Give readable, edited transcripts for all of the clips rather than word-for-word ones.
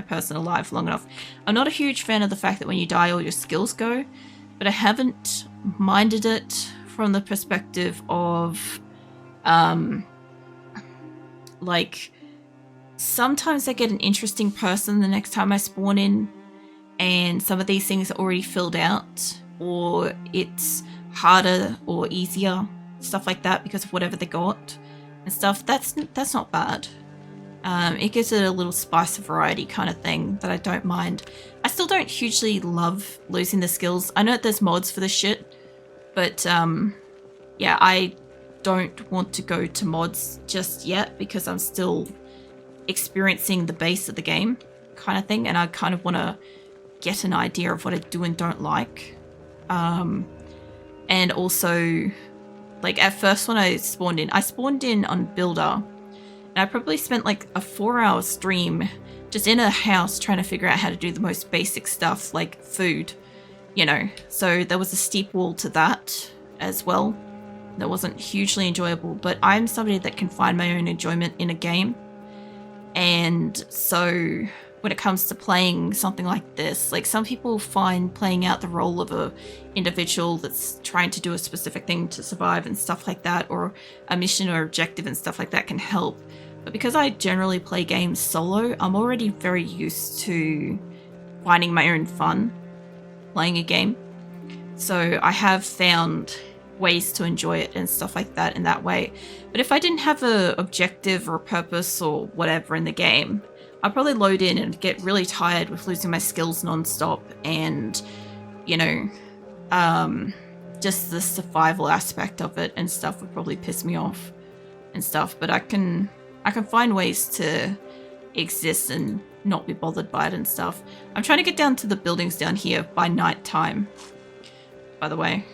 person alive long enough. I'm not a huge fan of the fact that when you die all your skills go, but I haven't minded it from the perspective of like sometimes I get an interesting person the next time I spawn in and some of these things are already filled out, or it's harder or easier, stuff like that, because of whatever they got and stuff. That's not bad. It gives it a little spice of variety kind of thing that I don't mind. I still don't hugely love losing the skills. I know that there's mods for this shit, but yeah, I don't want to go to mods just yet because I'm still experiencing the base of the game kind of thing, and I kind of want to get an idea of what I do and don't like. And also, like at first when I spawned in on Builder, and I probably spent like a 4-hour stream just in a house trying to figure out how to do the most basic stuff like food, you know. So there was a steep wall to that as well. That wasn't hugely enjoyable, but I'm somebody that can find my own enjoyment in a game. And so when it comes to playing something like this, like some people find playing out the role of a individual that's trying to do a specific thing to survive and stuff like that, or a mission or objective and stuff like that can help. But because I generally play games solo, I'm already very used to finding my own fun playing a game. So I have found ways to enjoy it and stuff like that in that way. But if I didn't have a objective or a purpose or whatever in the game, I'd probably load in and get really tired with losing my skills non-stop, and you know, just the survival aspect of it and stuff would probably piss me off and stuff. But I can find ways to exist and not be bothered by it and stuff. I'm trying to get down to the buildings down here by night time, by the way.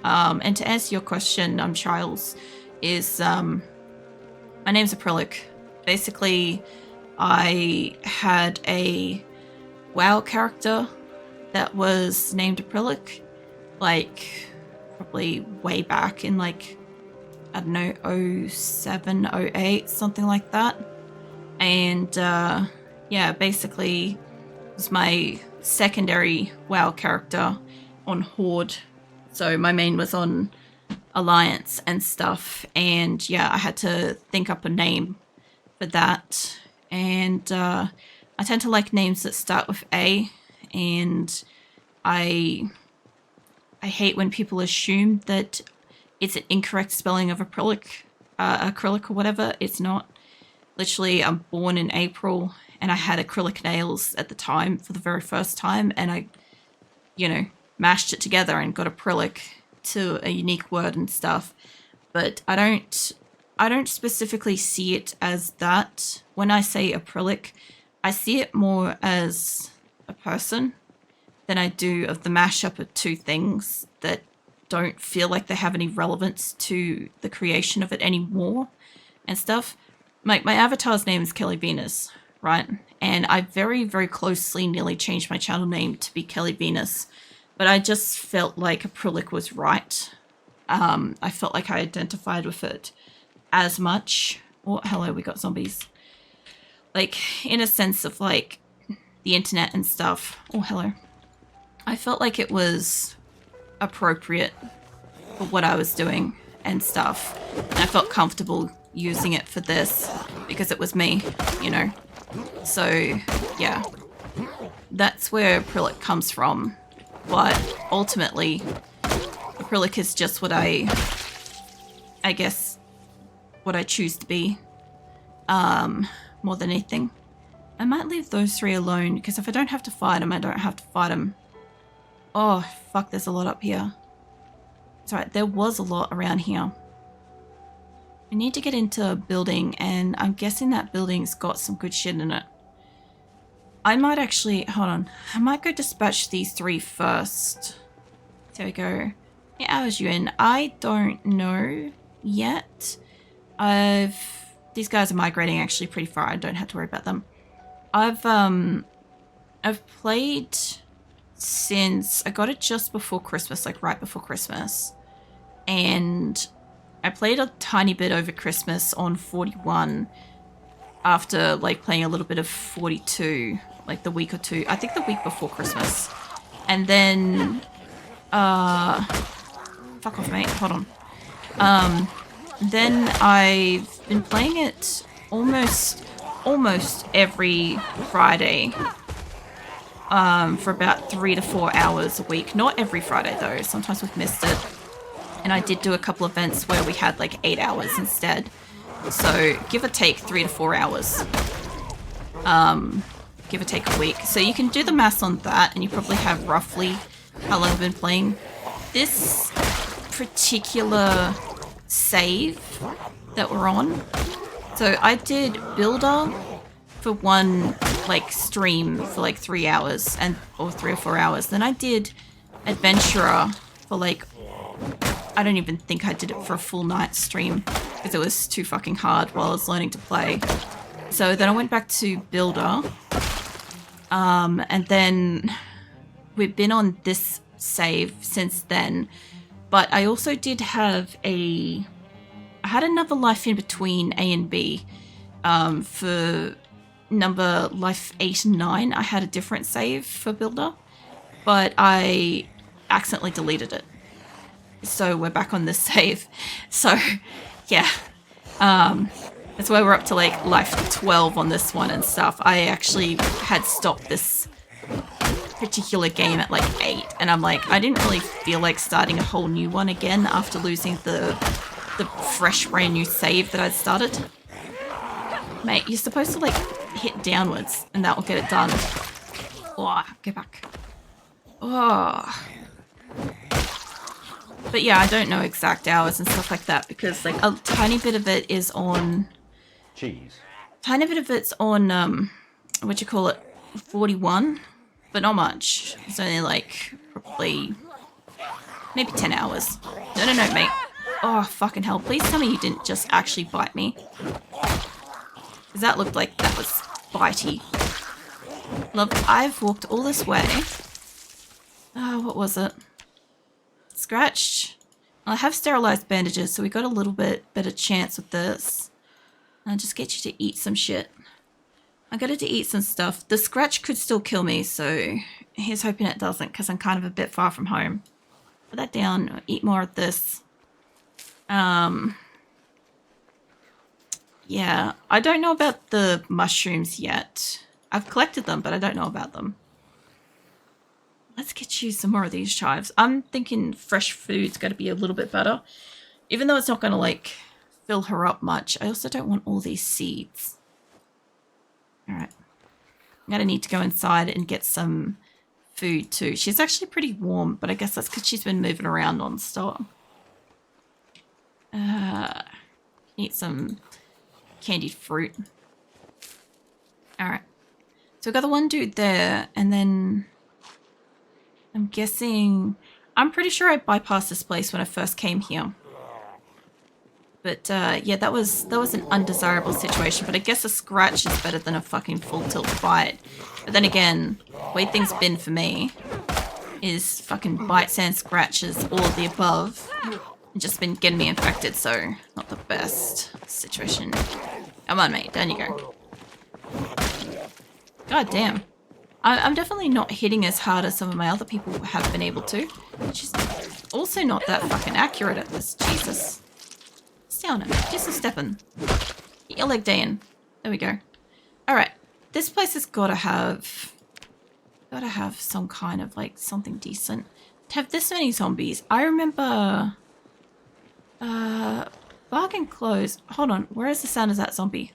And to answer your question, Charles, is my name's Acrylic. Basically, I had a WoW character that was named Acrylic, like probably way back in like, I don't know, 07, 08, something like that. And yeah, basically it was my secondary WoW character on Horde. So my main was on Alliance and stuff, and yeah, I had to think up a name for that. And I tend to like names that start with A, and I hate when people assume that it's an incorrect spelling of acrylic or whatever. It's not. Literally, I'm born in April, and I had acrylic nails at the time for the very first time, and I, you know, mashed it together and got acrylic to a unique word and stuff. But I don't specifically see it as that. When I say acrylic, I see it more as a person than I do of the mashup of two things that don't feel like they have any relevance to the creation of it anymore and stuff. My avatar's name is Kelly Venus, right? And I very, very closely nearly changed my channel name to be Kelly Venus, but I just felt like acrylic was right. I felt like I identified with it as much. Oh, hello, we got zombies. Like, in a sense of like the internet and stuff. Oh, hello. I felt like it was appropriate for what I was doing and stuff. And I felt comfortable using it for this because it was me, you know. So, yeah. That's where acrylic comes from. But ultimately, acrylic is just what I guess, what I choose to be, more than anything. I might leave those three alone, because if I don't have to fight them, I don't have to fight them. Oh, fuck, there's a lot up here. It's alright, there was a lot around here. We need to get into a building, and I'm guessing that building's got some good shit in it. I might actually, hold on, I might go dispatch these three first. There we go. Yeah, hours you in? I don't know yet. These guys are migrating actually pretty far. I don't have to worry about them. I've played since I got it just before Christmas, like right before Christmas. And I played a tiny bit over Christmas on 41. after like playing a little bit of 42, like the week or two. I think the week before Christmas. And then, fuck off, mate. Hold on. Then I've been playing it almost every Friday. For about 3 to 4 hours a week. Not every Friday though. Sometimes we've missed it. And I did do a couple events where we had like 8 hours instead. So give or take 3 to 4 hours. Give or take a week. So you can do the maths on that and you probably have roughly how long I've been playing. This particular save that we're on. So I did Builder for one like stream for like 3 hours or 3 or 4 hours. Then I did Adventurer for like, I don't even think I did it for a full night stream because it was too fucking hard while I was learning to play. So then I went back to Builder. And then we've been on this save since then. But I also did have I had another life in between A and B. For number life 8 and 9, I had a different save for Builder, but I accidentally deleted it. So we're back on this save. So yeah, that's why we're up to like life 12 on this one and stuff. I actually had stopped this particular game at like 8, and I'm like, I didn't really feel like starting a whole new one again after losing the fresh brand new save that I'd started. Mate, you're supposed to like hit downwards and that will get it done. Oh, get back. Oh. But yeah, I don't know exact hours and stuff like that because like a tiny bit of it is on... Cheese. Tiny bit of it's on, 41, but not much. It's only like probably maybe 10 hours. No, mate. Oh, fucking hell. Please tell me you didn't just actually bite me. Because that looked like that was bitey. Love, I've walked all this way. Oh, what was it? Scratched. I have sterilized bandages, so we got a little bit better chance with this. I'll just get you to eat some shit. I got it to eat some stuff. The scratch could still kill me, so here's hoping it doesn't, because I'm kind of a bit far from home. Put that down. Eat more of this. Yeah, I don't know about the mushrooms yet. I've collected them, but I don't know about them. Let's get you some more of these chives. I'm thinking fresh food's got to be a little bit better. Even though it's not going to, like, fill her up much. I also don't want all these seeds. Alright. I'm going to need to go inside and get some food, too. She's actually pretty warm, but I guess that's because she's been moving around non-stop. Eat some candied fruit. Alright. So we've got the one dude there, and then I'm guessing... I'm pretty sure I bypassed this place when I first came here. But yeah, that was an undesirable situation, but I guess a scratch is better than a fucking full tilt bite. But then again, the way things been for me is fucking bites and scratches, all of the above. And just been getting me infected, so not the best situation. Come on, mate, down you go. God damn. I'm definitely not hitting as hard as some of my other people have been able to. She's also not that fucking accurate at this. Jesus. Stay on it. Just a steppin'. Get your leg down. There we go. Alright. This place has gotta have some kind of like something decent. To have this many zombies. I remember bargain closed. Hold on, where is the sound of that zombie?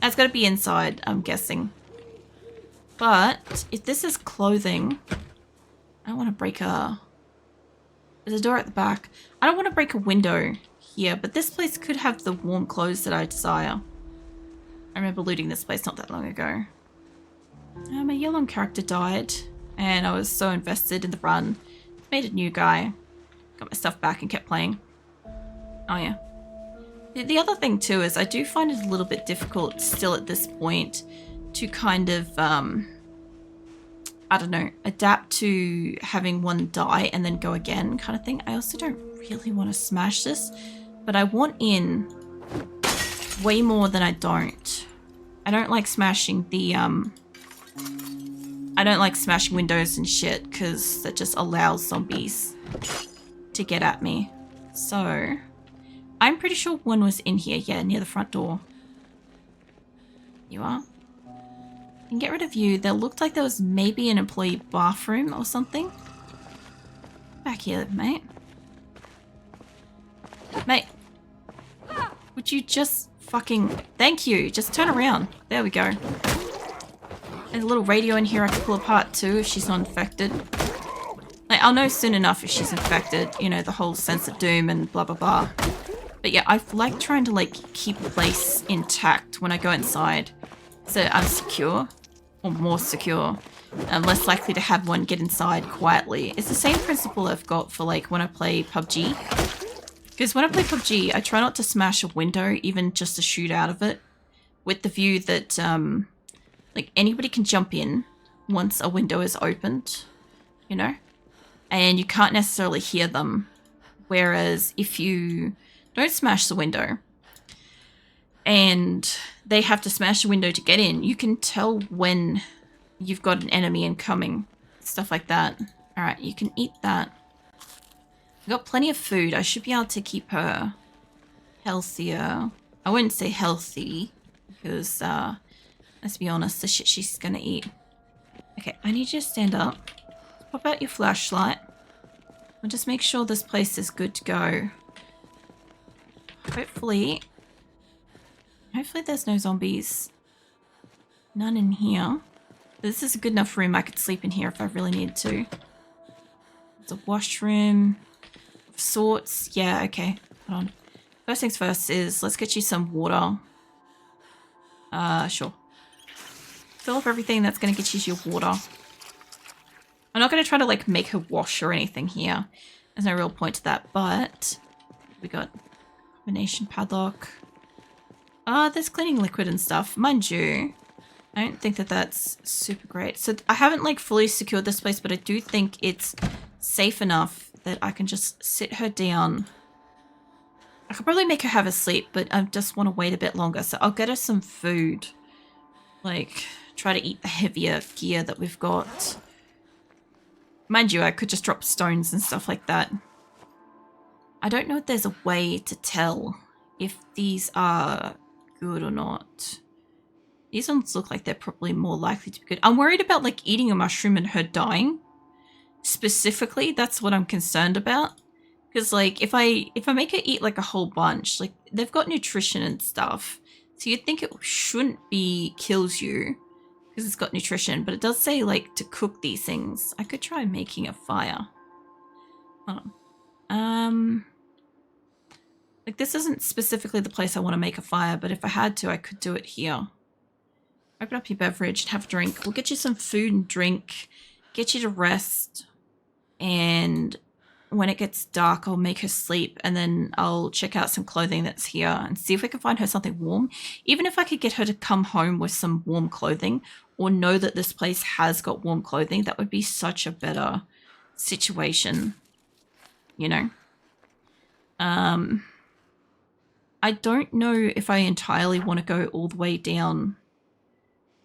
That's gotta be inside, I'm guessing. But if this is clothing, I don't want to break a... There's a door at the back. I don't want to break a window here, but this place could have the warm clothes that I desire. I remember looting this place not that long ago. My yellow character died, and I was so invested in the run. Made a new guy. Got my stuff back and kept playing. Oh yeah. The other thing too is I do find it a little bit difficult still at this point to kind of, I don't know, adapt to having one die and then go again kind of thing. I also don't really want to smash this, but I want in way more than I don't. I don't like smashing the, I don't like smashing windows and shit because that just allows zombies to get at me. So, I'm pretty sure one was in here, yeah, near the front door. You are? I can get rid of you. There looked like there was maybe an employee bathroom or something. Back here, mate. Mate. Would you just fucking... Thank you. Just turn around. There we go. There's a little radio in here I can pull apart too if she's not infected. Like, I'll know soon enough if she's infected. You know, the whole sense of doom and blah blah blah. But yeah, I like trying to like keep the place intact when I go inside. So I'm secure. Or more secure. I'm less likely to have one get inside quietly. It's the same principle I've got for like when I play PUBG. Because when I play PUBG, I try not to smash a window, even just to shoot out of it. With the view that like anybody can jump in once a window is opened. You know? And you can't necessarily hear them. Whereas if you don't smash the window and they have to smash the window to get in, you can tell when you've got an enemy incoming. Stuff like that. Alright, you can eat that. I've got plenty of food. I should be able to keep her healthier. I wouldn't say healthy because, let's be honest, the shit she's gonna eat. Okay, I need you to stand up. Pop out your flashlight. And just make sure this place is good to go. Hopefully there's no zombies. None in here. This is a good enough room. I could sleep in here if I really needed to. It's a washroom of sorts. Yeah, okay. Hold on. First things first is let's get you some water. Sure. Fill up everything that's going to get you your water. I'm not going to try to like make her wash or anything here. There's no real point to that, but we got combination padlock. There's cleaning liquid and stuff. Mind you, I don't think that that's super great. So I haven't like fully secured this place, but I do think it's safe enough that I can just sit her down. I could probably make her have a sleep, but I just want to wait a bit longer. So I'll get her some food. Like, try to eat the heavier gear that we've got. Mind you, I could just drop stones and stuff like that. I don't know if there's a way to tell if these are good or not. These ones look like they're probably more likely to be good. I'm worried about like eating a mushroom and her dying. Specifically, that's what I'm concerned about. Because like if I make her eat like a whole bunch, like they've got nutrition and stuff. So you'd think it shouldn't be kills you because it's got nutrition, but it does say like to cook these things. I could try making a fire. Hold on. Like this isn't specifically the place I want to make a fire, but if I had to, I could do it here. Open up your beverage and have a drink. We'll get you some food and drink, get you to rest, and when it gets dark, I'll make her sleep, and then I'll check out some clothing that's here and see if we can find her something warm. Even if I could get her to come home with some warm clothing or know that this place has got warm clothing, that would be such a better situation, you know? I don't know if I entirely want to go all the way down.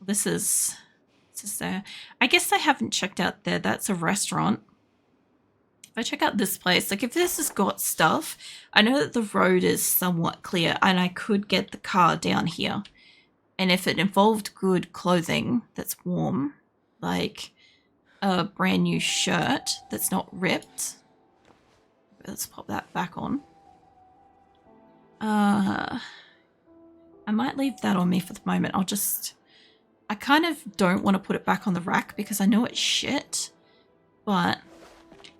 This is there. I guess I haven't checked out there. That's a restaurant. If I check out this place, like if this has got stuff, I know that the road is somewhat clear and I could get the car down here. And if it involved good clothing that's warm, like a brand new shirt that's not ripped. Let's pop that back on. I might leave that on me for the moment. I kind of don't want to put it back on the rack because I know it's shit, but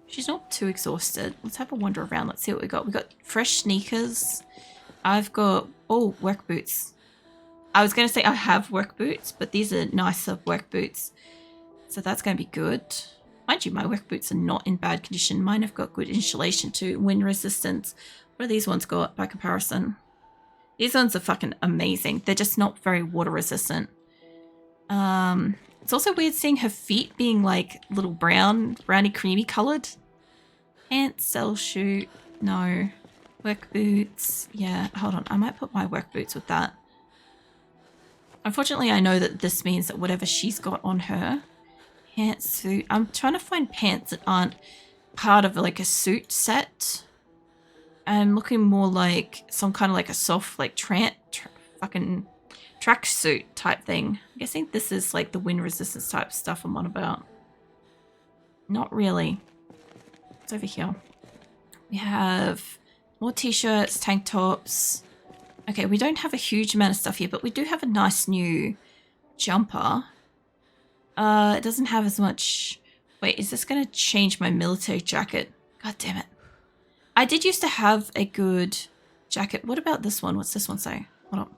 she's not too exhausted. Let's have a wander around. Let's see what we got. We got fresh sneakers. I've got, oh, work boots. I was going to say I have work boots, but these are nicer work boots. So that's going to be good. Mind you, my work boots are not in bad condition. Mine have got good insulation too, wind resistance. What do these ones got by comparison? These ones are fucking amazing. They're just not very water resistant. It's also weird seeing her feet being like little browny creamy colored. Pants, cell shoot, no. Work boots, yeah, hold on. I might put my work boots with that. Unfortunately, I know that this means that whatever she's got on her, pantsuit. I'm trying to find pants that aren't part of like a suit set. I'm looking more like some kind of like a soft like fucking tracksuit type thing. I'm guessing this is like the wind resistance type stuff I'm on about. Not really. It's over here. We have more t-shirts, tank tops. Okay, we don't have a huge amount of stuff here, but we do have a nice new jumper. It doesn't have as much... Wait, is this going to change my military jacket? God damn it. I did used to have a good jacket. What about this one? What's this one say? Hold on.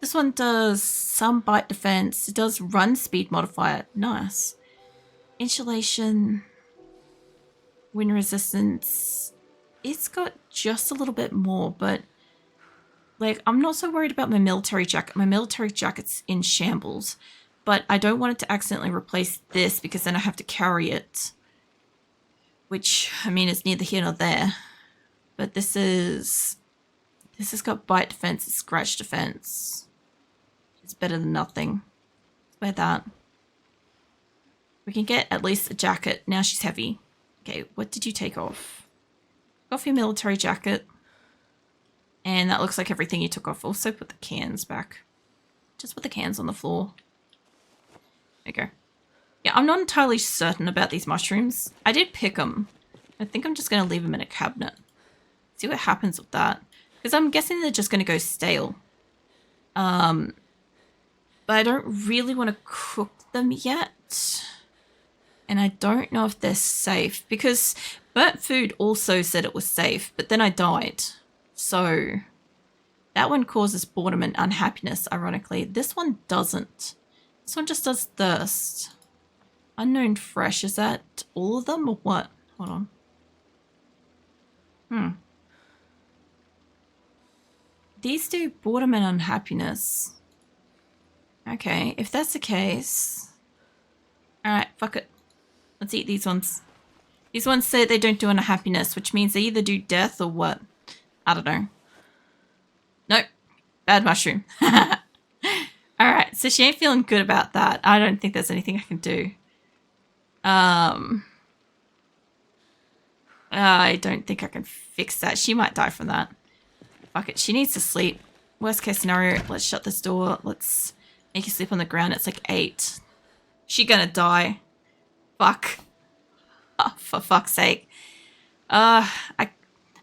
This one does some bite defense. It does run speed modifier. Nice. Insulation. Wind resistance. It's got just a little bit more, but... Like, I'm not so worried about my military jacket. My military jacket's in shambles. But I don't want it to accidentally replace this because then I have to carry it. Which, I mean, is neither here nor there. But this has got bite defense and scratch defense. It's better than nothing. Let's wear that. We can get at least a jacket. Now she's heavy. Okay, what did you take off? Take off your military jacket. And that looks like everything you took off. Also put the cans back. Just put the cans on the floor. There you go. Yeah, I'm not entirely certain about these mushrooms. I did pick them. I think I'm just going to leave them in a cabinet. See what happens with that. Because I'm guessing they're just going to go stale. But I don't really want to cook them yet. And I don't know if they're safe. Because Burnt Food also said it was safe. But then I died. So that one causes boredom and unhappiness, ironically. This one doesn't. This one just does thirst. Unknown fresh, is that all of them or what? Hold on. These do boredom and unhappiness. Okay, if that's the case... Alright, fuck it. Let's eat these ones. These ones say they don't do unhappiness, which means they either do death or what? I don't know. Nope. Bad mushroom. Alright, so she ain't feeling good about that. I don't think there's anything I can do. I don't think I can fix that. She might die from that. Fuck it. She needs to sleep. Worst case scenario, let's shut this door. Let's make her sleep on the ground. It's like 8. She gonna die. Fuck. Oh, for fuck's sake.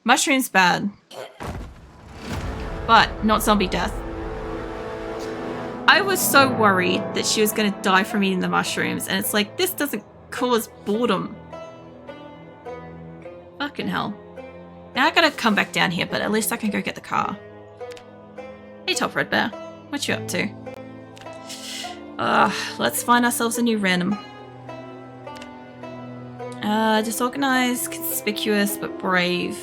Mushroom's bad. But not zombie death. I was so worried that she was going to die from eating the mushrooms, and it's like, this doesn't cause boredom. Fucking hell. Now I gotta come back down here, but at least I can go get the car. Hey, Top Red Bear. What you up to? Let's find ourselves a new random. Disorganized, conspicuous, but brave.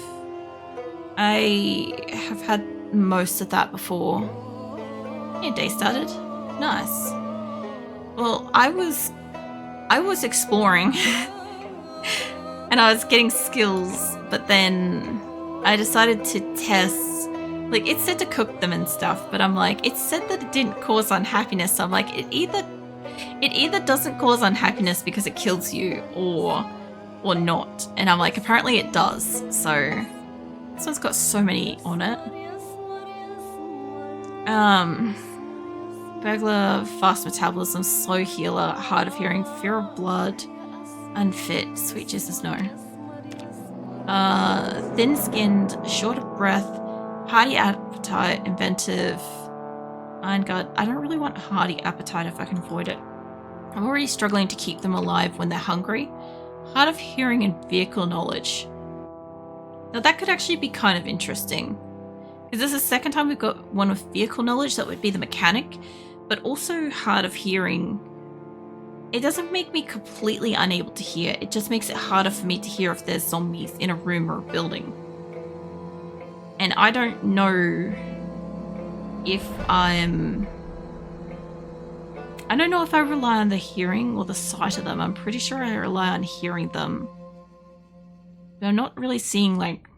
I have had most of that before. Your day started. Nice. Well, I was exploring and I was getting skills, but then I decided to test. Like, it said to cook them and stuff, but I'm like, it said that it didn't cause unhappiness. So I'm like, it either doesn't cause unhappiness because it kills you, or not. And I'm like, apparently it does. So this one's got so many on it. Burglar, fast metabolism, slow healer, hard of hearing, fear of blood, unfit, sweet Jesus no. Thin-skinned, short of breath, hearty appetite, inventive, iron guard. I don't really want hearty appetite if I can avoid it. I'm already struggling to keep them alive when they're hungry. Hard of hearing and vehicle knowledge. Now that could actually be kind of interesting. Because this is the second time we've got one with vehicle knowledge, that would be the mechanic, but also hard of hearing. It doesn't make me completely unable to hear, it just makes it harder for me to hear if there's zombies in a room or a building. And I don't know if I don't know if I rely on the hearing or the sight of them. I'm pretty sure I rely on hearing them. But I'm not really seeing, like,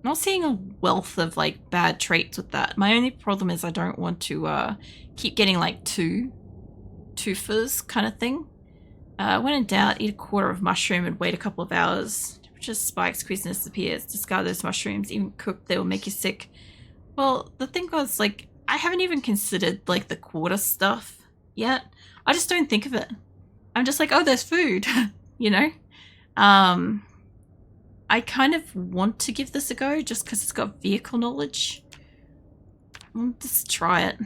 not seeing a wealth of like bad traits with that. My only problem is I don't want to keep getting like twofers kind of thing. When in doubt, eat a quarter of mushroom and wait a couple of hours. Temperature spikes, queasiness disappears. Discard those mushrooms. Even cooked, they will make you sick. Well, the thing was, like, I haven't even considered like the quarter stuff yet. I just don't think of it. I'm just like, oh, there's food, you know? I kind of want to give this a go just because it's got vehicle knowledge. Let's try it.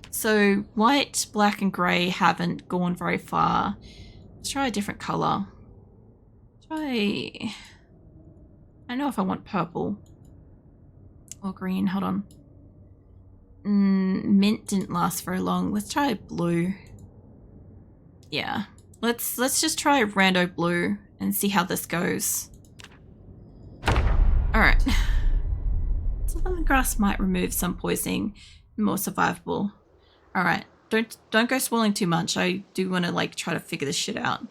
So white, black, and grey haven't gone very far. Let's try a different colour. I don't know if I want purple or green. Hold on. Mint didn't last very long. Let's try blue. Yeah. Let's just try rando blue and see how this goes. Alright. So lemongrass might remove some poisoning, more survivable. Alright. Don't go swirling too much. I do want to like try to figure this shit out.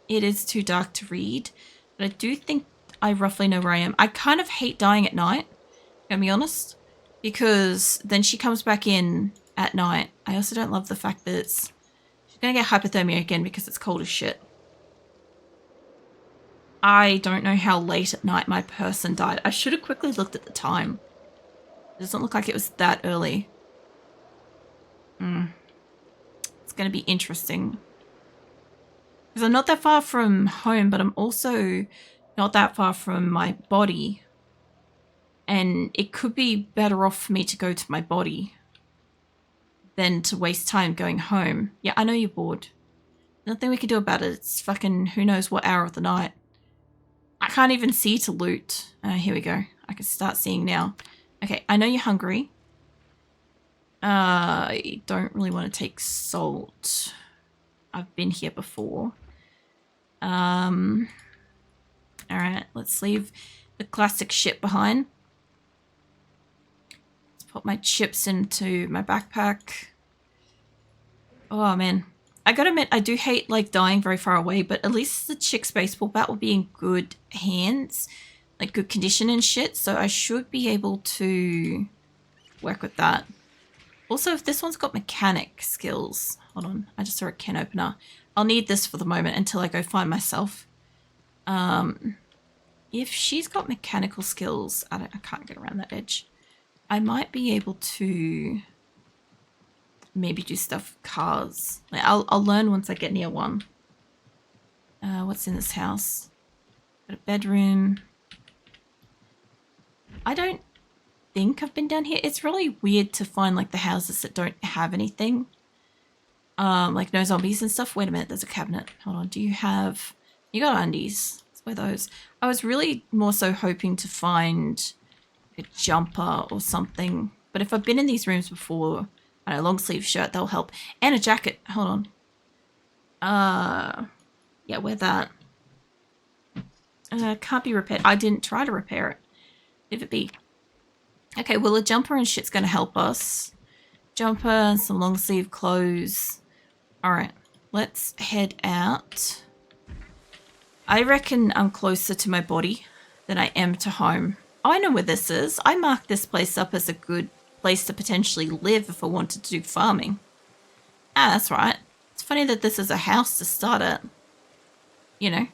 It is too dark to read, but I do think I roughly know where I am. I kind of hate dying at night, gonna be honest, because then she comes back in at night. I also don't love the fact that she's gonna get hypothermia again because it's cold as shit. I don't know how late at night my person died. I should have quickly looked at the time. It doesn't look like it was that early. It's going to be interesting. Because I'm not that far from home, but I'm also not that far from my body. And it could be better off for me to go to my body than to waste time going home. Yeah, I know you're bored. Nothing we can do about it. It's fucking who knows what hour of the night. I can't even see to loot. Here we go. I can start seeing now. Okay, I know you're hungry. I don't really want to take salt. I've been here before. Alright, let's leave the classic shit behind. Let's put my chips into my backpack. Oh man. I gotta admit, I do hate like dying very far away, but at least the chick's baseball bat will be in good hands, like good condition and shit, so I should be able to work with that. Also, if this one's got mechanic skills, hold on, I just saw a can opener. I'll need this for the moment until I go find myself. If she's got mechanical skills, I can't get around that edge. I might be able to maybe do stuff with cars. Like, I'll learn once I get near one. What's in this house? Got a bedroom. I don't think I've been down here. It's really weird to find like the houses that don't have anything. Like no zombies and stuff. Wait a minute, there's a cabinet. Hold on, do you have... You got undies. Let's wear those. I was really more so hoping to find a jumper or something. But if I've been in these rooms before... I don't know, long sleeve shirt, that'll help. And a jacket. Hold on. Yeah, wear that. Can't be repaired. I didn't try to repair it. Leave it be. Okay, well, a jumper and shit's going to help us. Jumper and some long sleeve clothes. Alright, let's head out. I reckon I'm closer to my body than I am to home. Oh, I know where this is. I marked this place up as a good place to potentially live if I wanted to do farming. Ah, that's right. It's funny that this is a house to start at. You know.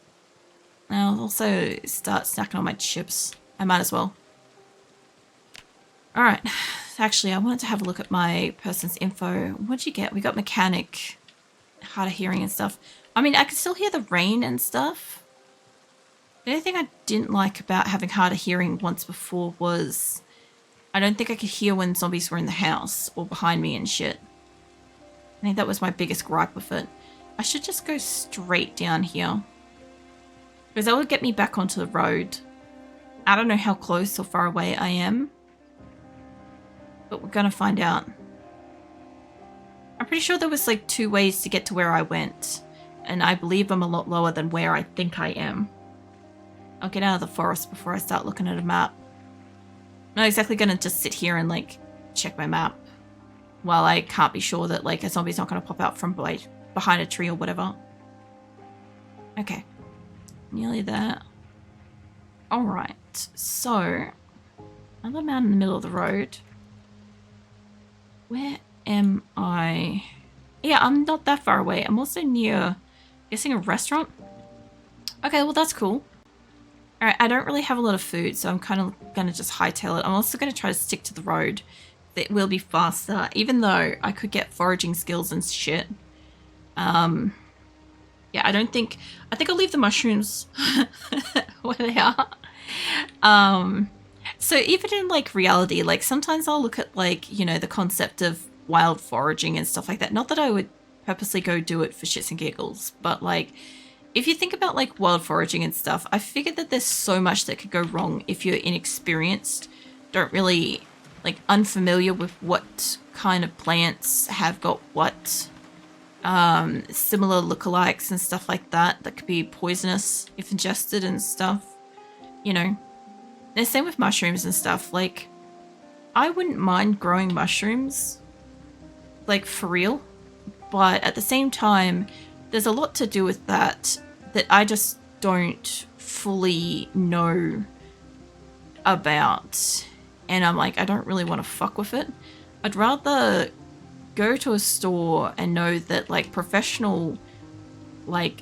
I'll also start snacking on my chips. I might as well. Alright. Actually, I wanted to have a look at my person's info. What'd you get? We got mechanic, hard of hearing and stuff. I mean, I can still hear the rain and stuff. The only thing I didn't like about having hard of hearing once before was... I don't think I could hear when zombies were in the house or behind me and shit. I think that was my biggest gripe with it. I should just go straight down here. Because that would get me back onto the road. I don't know how close or far away I am. But we're gonna find out. I'm pretty sure there was like 2 ways to get to where I went. And I believe I'm a lot lower than where I think I am. I'll get out of the forest before I start looking at a map. I'm not exactly gonna just sit here and like check my map while I can't be sure that like a zombie's not gonna pop out from behind a tree or whatever. Okay, nearly there. Alright, so another man in the middle of the road. Where am I? Yeah, I'm not that far away. I'm also near, guessing, a restaurant. Okay, well that's cool. Alright, I don't really have a lot of food, so I'm kind of gonna just hightail it. I'm also gonna try to stick to the road. It will be faster, even though I could get foraging skills and shit. Yeah, I think I'll leave the mushrooms where they are. So even in like reality, like sometimes I'll look at like, you know, the concept of wild foraging and stuff like that. Not that I would purposely go do it for shits and giggles, but like if you think about like wild foraging and stuff, I figured that there's so much that could go wrong if you're inexperienced, don't really like unfamiliar with what kind of plants have got what similar lookalikes and stuff like that could be poisonous if ingested and stuff, you know. The same with mushrooms and stuff. Like, I wouldn't mind growing mushrooms, like for real, but at the same time, there's a lot to do with that I just don't fully know about, and I'm like, I don't really want to fuck with it. I'd rather go to a store and know that like professional like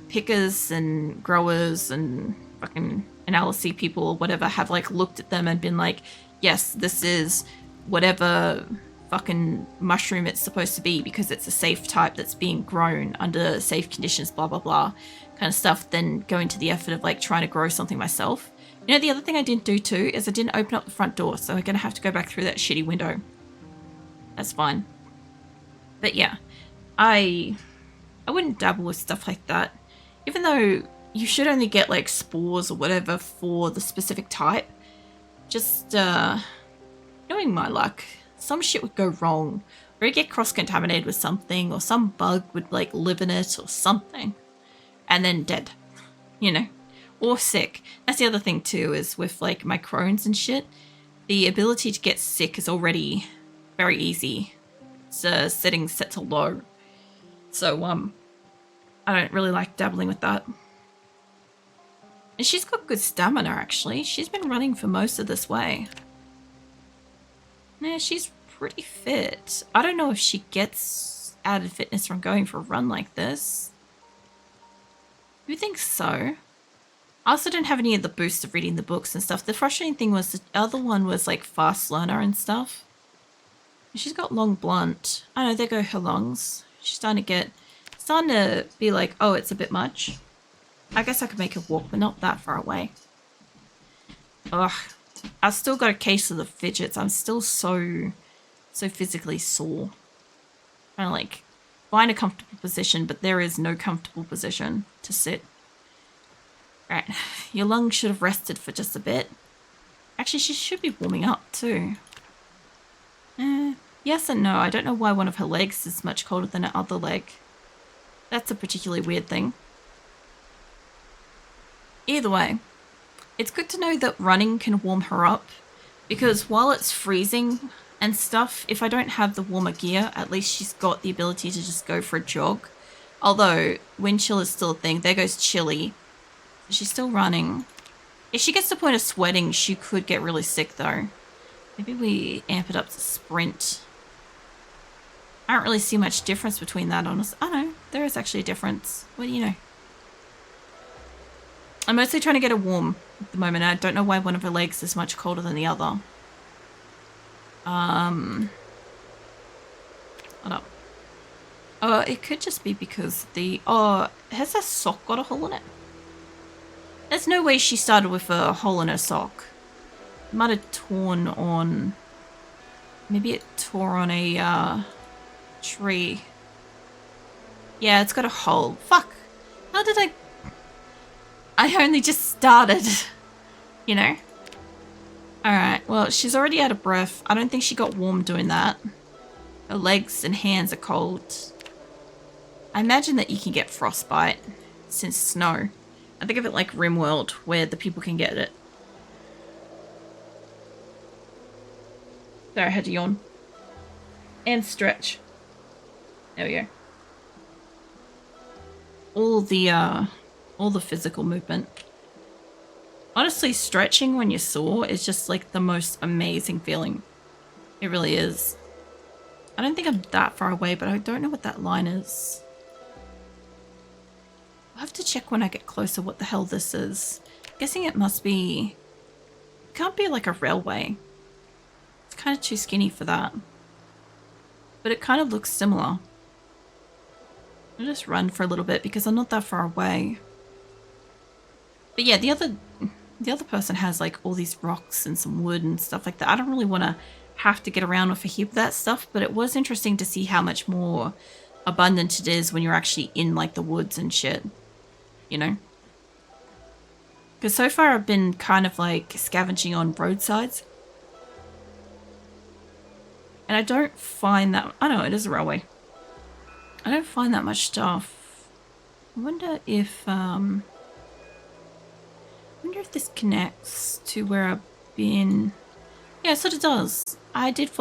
pickers and growers and fucking analysis people or whatever have like looked at them and been like, yes, this is whatever fucking mushroom it's supposed to be because it's a safe type that's being grown under safe conditions, blah blah blah kind of stuff, than going to the effort of like trying to grow something myself. You know, the other thing I didn't do too is I didn't open up the front door, so I'm gonna have to go back through that shitty window. That's fine. But yeah, I wouldn't dabble with stuff like that, even though you should only get like spores or whatever for the specific type. Just knowing my luck, some shit would go wrong, or it'd get cross-contaminated with something, or some bug would like live in it or something, and then dead, you know, or sick. That's the other thing too, is with like my Crohn's and shit, the ability to get sick is already very easy. It's settings set to low, so I don't really like dabbling with that. And she's got good stamina, actually. She's been running for most of this way. Yeah, she's pretty fit. I don't know if she gets added fitness from going for a run like this. You think so? I also don't have any of the boosts of reading the books and stuff. The frustrating thing was the other one was like fast learner and stuff. She's got long blunt. I know, there go her lungs. She's starting to be like, oh, it's a bit much. I guess I could make her walk, but not that far away. Ugh. I've still got a case of the fidgets. I'm still so physically sore. Trying to like find a comfortable position, but there is no comfortable position to sit. Right. Your lungs should have rested for just a bit. Actually, she should be warming up too. Yes and no. I don't know why one of her legs is much colder than her other leg. That's a particularly weird thing. Either way, it's good to know that running can warm her up, because while it's freezing and stuff, if I don't have the warmer gear, at least she's got the ability to just go for a jog. Although, wind chill is still a thing. There goes Chili. She's still running. If she gets to the point of sweating, she could get really sick though. Maybe we amp it up to sprint. I don't really see much difference between that, honestly. Oh no, there is actually a difference. What do you know? I'm mostly trying to get her warm at the moment. I don't know why one of her legs is much colder than the other. Hold up. Oh, it could just be because the... Oh, has her sock got a hole in it? There's no way she started with a hole in her sock. It might have torn on... Maybe it tore on a tree. Yeah, it's got a hole. Fuck. How did I only just started, you know? Alright, well, she's already out of breath. I don't think she got warm doing that. Her legs and hands are cold. I imagine that you can get frostbite since snow. I think of it like RimWorld, where the people can get it. Sorry, I had to yawn. And stretch. There we go. All the physical movement. Honestly, stretching when you soar is just like the most amazing feeling. It really is. I don't think I'm that far away, but I don't know what that line is. I'll have to check when I get closer what the hell this is. I'm guessing it must be... It can't be like a railway. It's kind of too skinny for that. But it kind of looks similar. I'll just run for a little bit because I'm not that far away. But yeah, the other person has like all these rocks and some wood and stuff like that. I don't really want to have to get around with a heap of that stuff, but it was interesting to see how much more abundant it is when you're actually in like the woods and shit, you know? Because so far I've been kind of like scavenging on roadsides. And I don't find that... I know, it is a railway. I don't find that much stuff. I wonder if this connects to where I've been. Yeah, it sort of does. I did follow